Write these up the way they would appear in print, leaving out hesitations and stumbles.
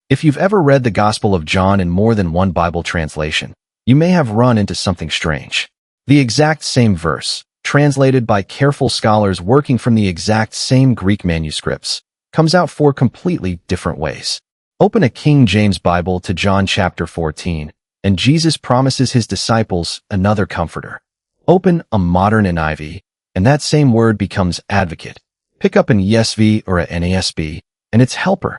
If you've ever read the Gospel of John in more than one Bible translation, you may have run into something strange. The exact same verse, translated by careful scholars working from the exact same Greek manuscripts, comes out four completely different ways. Open a King James Bible to John chapter 14, and Jesus promises his disciples another comforter. Open a modern NIV, and that same word becomes advocate. Pick up an ESV or an NASB, and it's helper.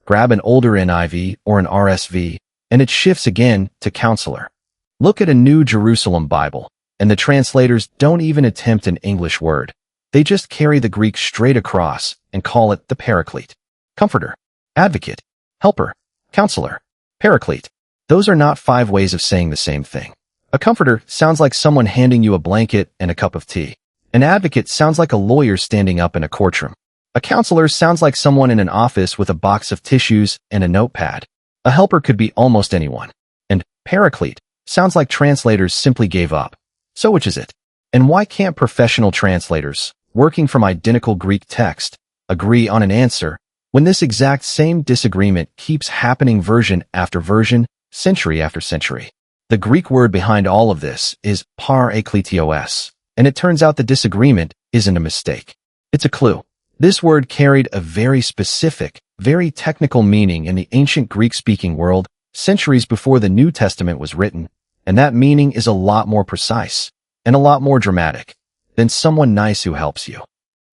Grab an older NIV or an RSV, and it shifts again to counselor. Look at a New Jerusalem Bible, and the translators don't even attempt an English word. They just carry the Greek straight across and call it the Paraclete. Comforter, advocate, helper, counselor, Paraclete. Those are not five ways of saying the same thing. A comforter sounds like someone handing you a blanket and a cup of tea. An advocate sounds like a lawyer standing up in a courtroom. A counselor sounds like someone in an office with a box of tissues and a notepad. A helper could be almost anyone. And Paraclete sounds like translators simply gave up. So which is it? And why can't professional translators, working from identical Greek text, agree on an answer when this exact same disagreement keeps happening version after version, century after century? The Greek word behind all of this is Parakletos, and it turns out the disagreement isn't a mistake. It's a clue. This word carried a very specific, very technical meaning in the ancient Greek-speaking world centuries before the New Testament was written, and that meaning is a lot more precise and a lot more dramatic than someone nice who helps you.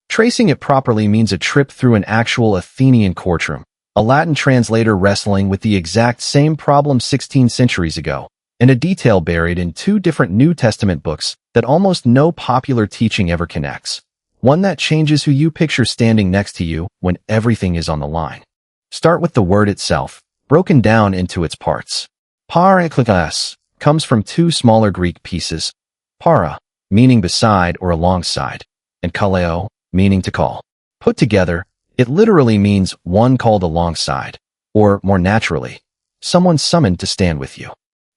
Tracing it properly means a trip through an actual Athenian courtroom, a Latin translator wrestling with the exact same problem 16 centuries ago, and a detail buried in two different New Testament books that almost no popular teaching ever connects. One that changes who you picture standing next to you when everything is on the line. Start with the word itself, broken down into its parts. Parakletos comes from two smaller Greek pieces, para, meaning beside or alongside, and kaleo, meaning to call. Put together, it literally means one called alongside, or more naturally, someone summoned to stand with you.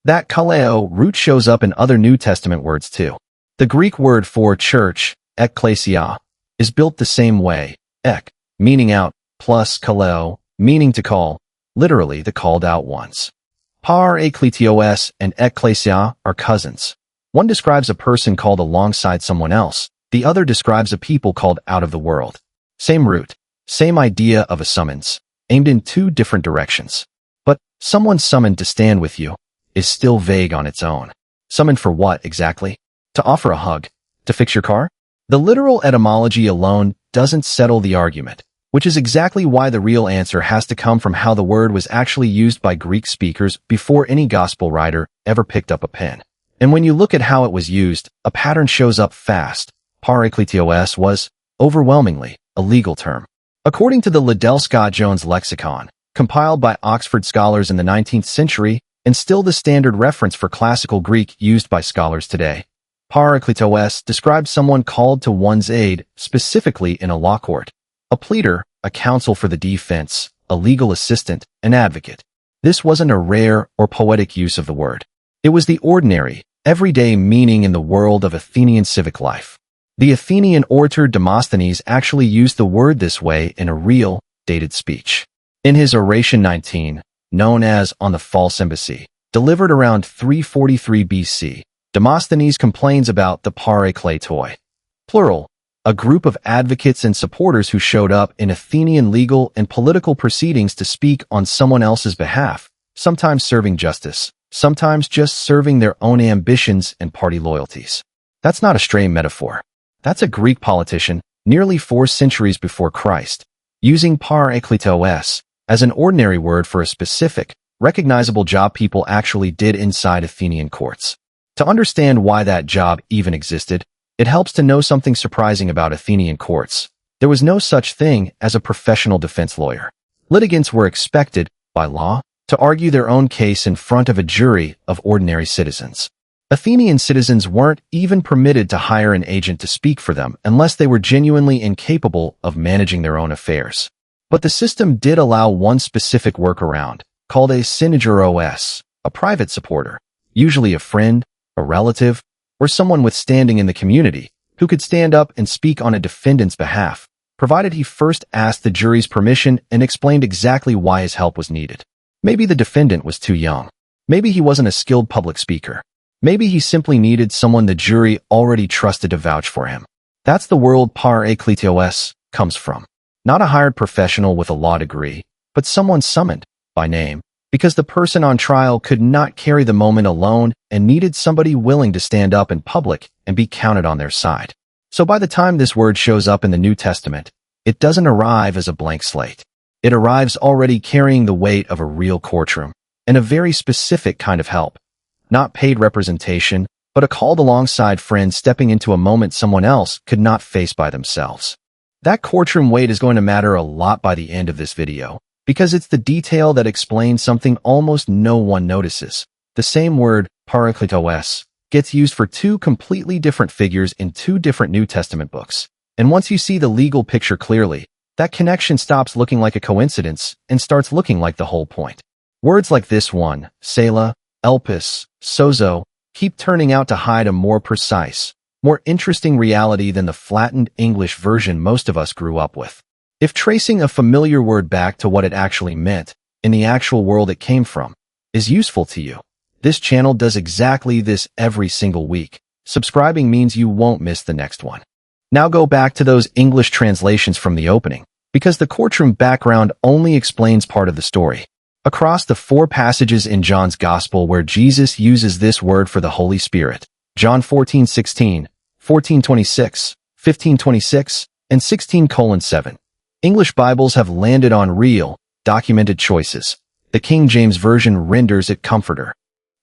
That kaleo root shows up in other New Testament words too. The Greek word for church, ekklesia, is built the same way, ek, meaning out, plus kaleo, meaning to call, literally the called out ones. Parakletos and ekklesia are cousins. One describes a person called alongside someone else, the other describes a people called out of the world. Same root, same idea of a summons, aimed in two different directions. But someone summoned to stand with you is still vague on its own. Summoned for what exactly? To offer a hug? To fix your car? The literal etymology alone doesn't settle the argument, which is exactly why the real answer has to come from how the word was actually used by Greek speakers before any gospel writer ever picked up a pen. And when you look at how it was used, a pattern shows up fast. Parakletos was, overwhelmingly, a legal term. According to the Liddell Scott Jones lexicon, compiled by Oxford scholars in the 19th century, and still the standard reference for classical Greek used by scholars today, Parakletos describes someone called to one's aid, specifically in a law court. A pleader, a counsel for the defense, a legal assistant, an advocate. This wasn't a rare or poetic use of the word. It was the ordinary, everyday meaning in the world of Athenian civic life. The Athenian orator Demosthenes actually used the word this way in a real, dated speech. In his Oration 19, known as On the False Embassy, delivered around 343 BC, Demosthenes complains about the parakletoi, plural, a group of advocates and supporters who showed up in Athenian legal and political proceedings to speak on someone else's behalf, sometimes serving justice, sometimes just serving their own ambitions and party loyalties. That's not a stray metaphor. That's a Greek politician, nearly 4 centuries before Christ, using parakletos as an ordinary word for a specific, recognizable job people actually did inside Athenian courts. To understand why that job even existed, it helps to know something surprising about Athenian courts. There was no such thing as a professional defense lawyer. Litigants were expected, by law, to argue their own case in front of a jury of ordinary citizens. Athenian citizens weren't even permitted to hire an agent to speak for them unless they were genuinely incapable of managing their own affairs. But the system did allow one specific workaround, called a synagoros, a private supporter, usually a friend, a relative, or someone with standing in the community, who could stand up and speak on a defendant's behalf, provided he first asked the jury's permission and explained exactly why his help was needed. Maybe the defendant was too young. Maybe he wasn't a skilled public speaker. Maybe he simply needed someone the jury already trusted to vouch for him. That's the world Parakletos comes from. Not a hired professional with a law degree, but someone summoned by name, because the person on trial could not carry the moment alone and needed somebody willing to stand up in public and be counted on their side. So by the time this word shows up in the New Testament, it doesn't arrive as a blank slate. It arrives already carrying the weight of a real courtroom and a very specific kind of help. Not paid representation, but a called alongside friend stepping into a moment someone else could not face by themselves. That courtroom weight is going to matter a lot by the end of this video, because it's the detail that explains something almost no one notices. The same word, Parakletos, gets used for two completely different figures in two different New Testament books. And once you see the legal picture clearly, that connection stops looking like a coincidence and starts looking like the whole point. Words like this one, Selah, Elpis, Sozo, keep turning out to hide a more precise, more interesting reality than the flattened English version most of us grew up with. If tracing a familiar word back to what it actually meant, in the actual world it came from, is useful to you, this channel does exactly this every single week. Subscribing means you won't miss the next one. Now go back to those English translations from the opening, because the courtroom background only explains part of the story. Across the 4 passages in John's Gospel where Jesus uses this word for the Holy Spirit, John 14:16, 14:26, 15:26, and 16:7, English Bibles have landed on real, documented choices. The King James Version renders it Comforter.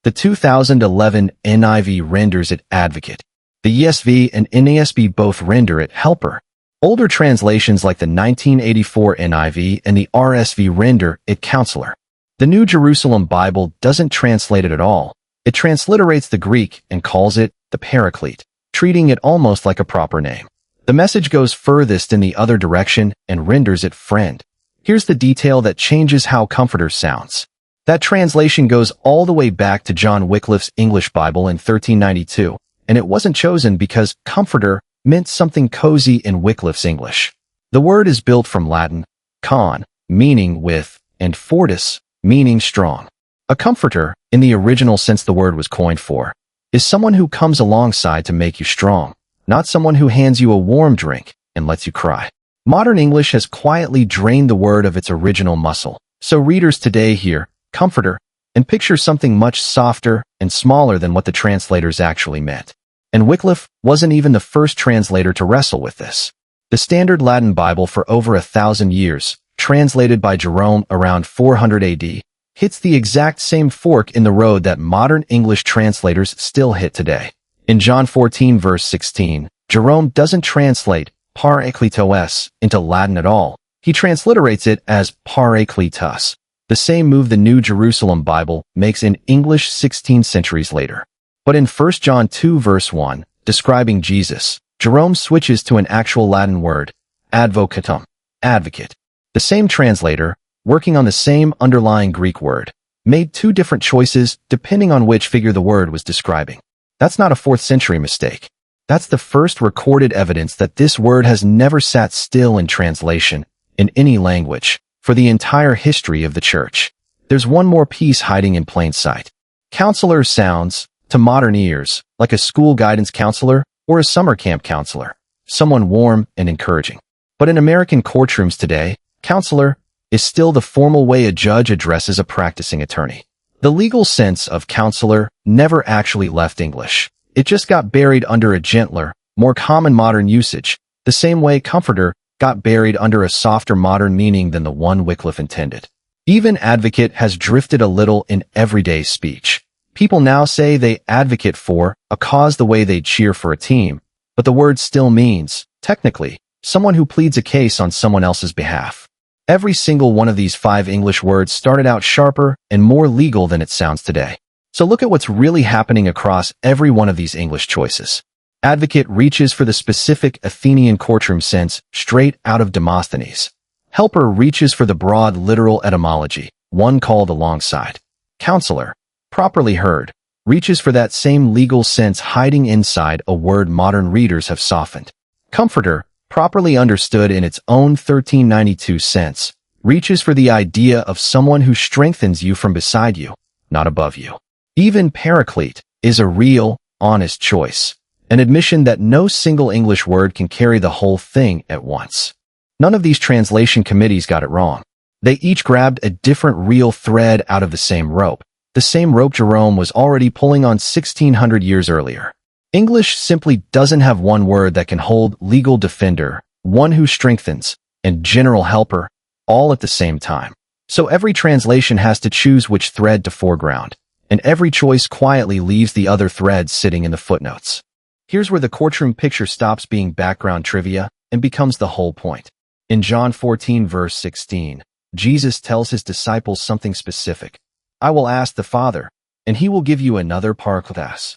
The 2011 NIV renders it Advocate. The ESV and NASB both render it Helper. Older translations like the 1984 NIV and the RSV render it Counselor. The New Jerusalem Bible doesn't translate it at all. It transliterates the Greek and calls it the Paraclete, treating it almost like a proper name. The Message goes furthest in the other direction and renders it Friend. Here's the detail that changes how Comforter sounds. That translation goes all the way back to John Wycliffe's English Bible in 1392, and it wasn't chosen because Comforter meant something cozy in Wycliffe's English. The word is built from Latin, con, meaning with, and fortis, meaning strong. A comforter, in the original sense the word was coined for, is someone who comes alongside to make you strong, not someone who hands you a warm drink and lets you cry. Modern English has quietly drained the word of its original muscle, so readers today hear comforter and picture something much softer and smaller than what the translators actually meant. And Wycliffe wasn't even the first translator to wrestle with this. The standard Latin Bible for over 1,000 years, translated by Jerome around 400 AD, hits the exact same fork in the road that modern English translators still hit today. In John 14 verse 16, Jerome doesn't translate Parakletos into Latin at all. He transliterates it as Parakletos, the same move the New Jerusalem Bible makes in English 16 centuries later. But in 1 John 2 verse 1, describing Jesus, Jerome switches to an actual Latin word, advocatum, advocate. The same translator, working on the same underlying Greek word, made 2 different choices depending on which figure the word was describing. That's not a 4th century mistake. That's the first recorded evidence that this word has never sat still in translation, in any language, for the entire history of the church. There's one more piece hiding in plain sight. Counselor sounds, to modern ears, like a school guidance counselor or a summer camp counselor, someone warm and encouraging. But in American courtrooms today, counselor is still the formal way a judge addresses a practicing attorney. The legal sense of counselor never actually left English. It just got buried under a gentler, more common modern usage, the same way comforter got buried under a softer modern meaning than the one Wycliffe intended. Even advocate has drifted a little in everyday speech. People now say they advocate for a cause the way they cheer for a team, but the word still means, technically, someone who pleads a case on someone else's behalf. Every single one of these 5 English words started out sharper and more legal than it sounds today. So look at what's really happening across every one of these English choices. Advocate reaches for the specific Athenian courtroom sense straight out of Demosthenes. Helper reaches for the broad literal etymology, one called alongside. Counselor, properly heard, reaches for that same legal sense hiding inside a word modern readers have softened. Comforter, properly understood in its own 1392 sense, reaches for the idea of someone who strengthens you from beside you, not above you. Even Paraclete is a real, honest choice, an admission that no single English word can carry the whole thing at once. None of these translation committees got it wrong. They each grabbed a different real thread out of the same rope Jerome was already pulling on 1600 years earlier. English simply doesn't have one word that can hold legal defender, one who strengthens, and general helper, all at the same time. So every translation has to choose which thread to foreground, and every choice quietly leaves the other threads sitting in the footnotes. Here's where the courtroom picture stops being background trivia and becomes the whole point. In John 14 verse 16, Jesus tells his disciples something specific. I will ask the Father, and he will give you another Parakletos.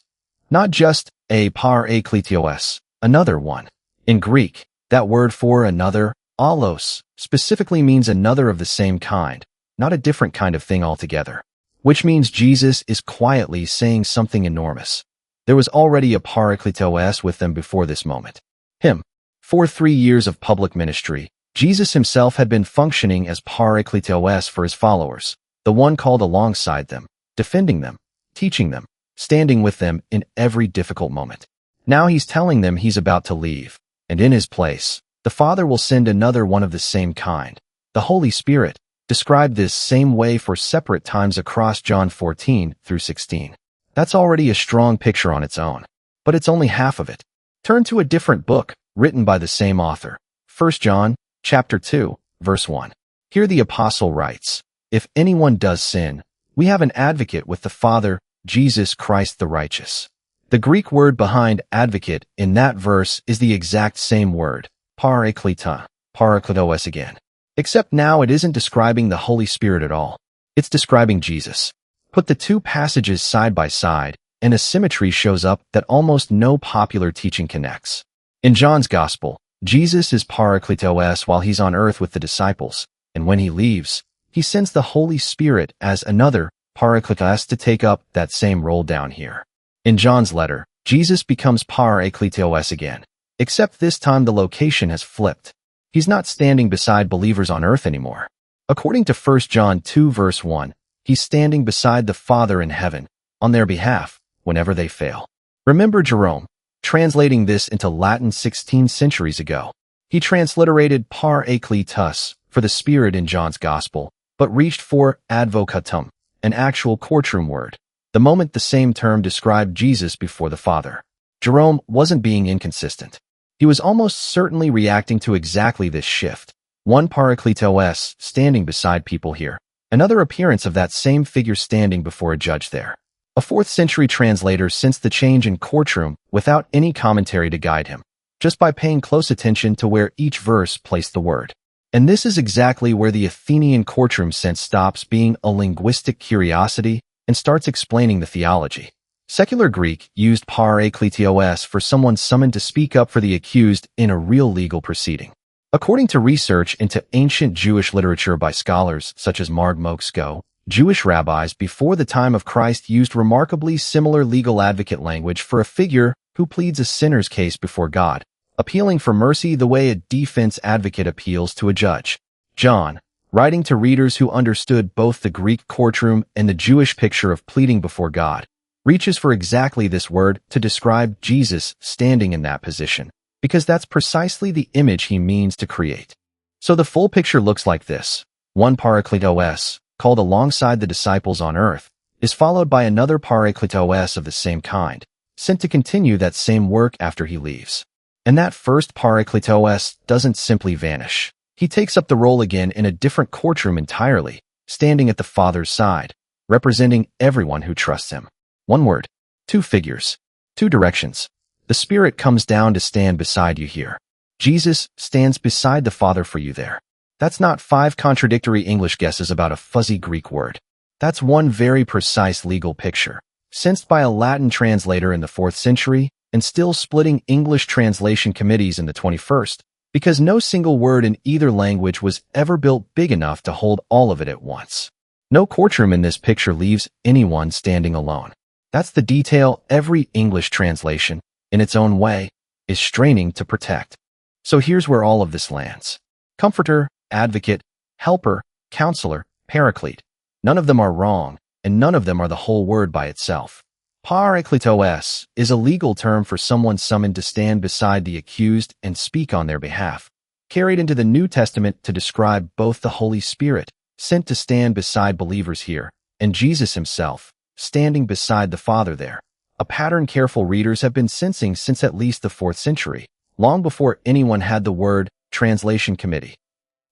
Not just a Parakletos, another one. In Greek, that word for another, allos, specifically means another of the same kind, not a different kind of thing altogether. Which means Jesus is quietly saying something enormous. There was already a Parakletos with them before this moment. Him. For 3 years of public ministry, Jesus himself had been functioning as Parakletos for his followers, the one called alongside them, defending them, teaching them, standing with them in every difficult moment. Now he's telling them he's about to leave, and in his place, the Father will send another one of the same kind, the Holy Spirit, described this same way for separate times across John 14 through 16. That's already a strong picture on its own, but it's only half of it. Turn to a different book, written by the same author, 1 John, chapter 2, verse 1. Here the apostle writes, If anyone does sin, we have an advocate with the Father, Jesus Christ the righteous. The Greek word behind advocate in that verse is the exact same word, parakletos again. Except now it isn't describing the Holy Spirit at all. It's describing Jesus. Put the two passages side by side, and a symmetry shows up that almost no popular teaching connects. In John's Gospel, Jesus is Parakletos while he's on earth with the disciples, and when he leaves, he sends the Holy Spirit as another Parakletos to take up that same role down here. In John's letter, Jesus becomes Parakletos again, except this time the location has flipped. He's not standing beside believers on earth anymore. According to 1 John 2 verse 1, he's standing beside the Father in heaven, on their behalf, whenever they fail. Remember Jerome, translating this into Latin 16 centuries ago. He transliterated Parakletos for the Spirit in John's Gospel, but reached for advocatum, an actual courtroom word, the moment the same term described Jesus before the Father. Jerome wasn't being inconsistent. He was almost certainly reacting to exactly this shift. One Parakletos standing beside people here, another appearance of that same figure standing before a judge there. A 4th century translator sensed the change in courtroom without any commentary to guide him, just by paying close attention to where each verse placed the word. And this is exactly where the Athenian courtroom sense stops being a linguistic curiosity and starts explaining the theology. Secular Greek used parakletos for someone summoned to speak up for the accused in a real legal proceeding. According to research into ancient Jewish literature by scholars such as Marg Moksko, Jewish rabbis before the time of Christ used remarkably similar legal advocate language for a figure who pleads a sinner's case before God, appealing for mercy the way a defense advocate appeals to a judge. John, writing to readers who understood both the Greek courtroom and the Jewish picture of pleading before God, reaches for exactly this word to describe Jesus standing in that position, because that's precisely the image he means to create. So the full picture looks like this. One Parakletos, called alongside the disciples on earth, is followed by another Parakletos of the same kind, sent to continue that same work after he leaves. And that first Parakletos doesn't simply vanish. He takes up the role again in a different courtroom entirely, standing at the Father's side, representing everyone who trusts him. One word, two figures, two directions. The Spirit comes down to stand beside you here. Jesus stands beside the Father for you there. That's not 5 contradictory English guesses about a fuzzy Greek word. That's one very precise legal picture, sensed by a Latin translator in the 4th century and still splitting English translation committees in the 21st, because no single word in either language was ever built big enough to hold all of it at once. No courtroom in this picture leaves anyone standing alone. That's the detail every English translation, in its own way, is straining to protect. So here's where all of this lands. Comforter, advocate, helper, counselor, paraclete. None of them are wrong, and none of them are the whole word by itself. Parakletos is a legal term for someone summoned to stand beside the accused and speak on their behalf, carried into the New Testament to describe both the Holy Spirit, sent to stand beside believers here, and Jesus himself, standing beside the Father there. A pattern careful readers have been sensing since at least the 4th century, long before anyone had the word translation committee.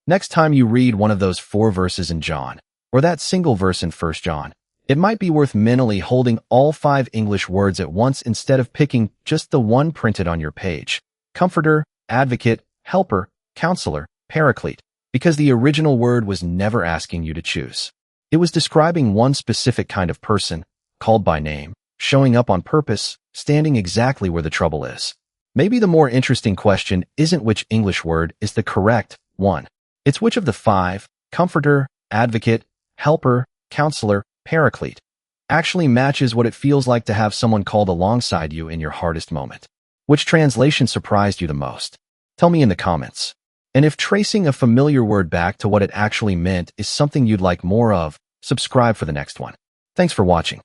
Next time you read one of those 4 verses in John, or that single verse in 1 John, it might be worth mentally holding all 5 English words at once instead of picking just the one printed on your page. Comforter, advocate, helper, counselor, paraclete, because the original word was never asking you to choose. It was describing one specific kind of person, called by name, showing up on purpose, standing exactly where the trouble is. Maybe the more interesting question isn't which English word is the correct one. It's which of the 5, comforter, advocate, helper, counselor, paraclete, actually matches what it feels like to have someone called alongside you in your hardest moment. Which translation surprised you the most? Tell me in the comments. And if tracing a familiar word back to what it actually meant is something you'd like more of, subscribe for the next one. Thanks for watching.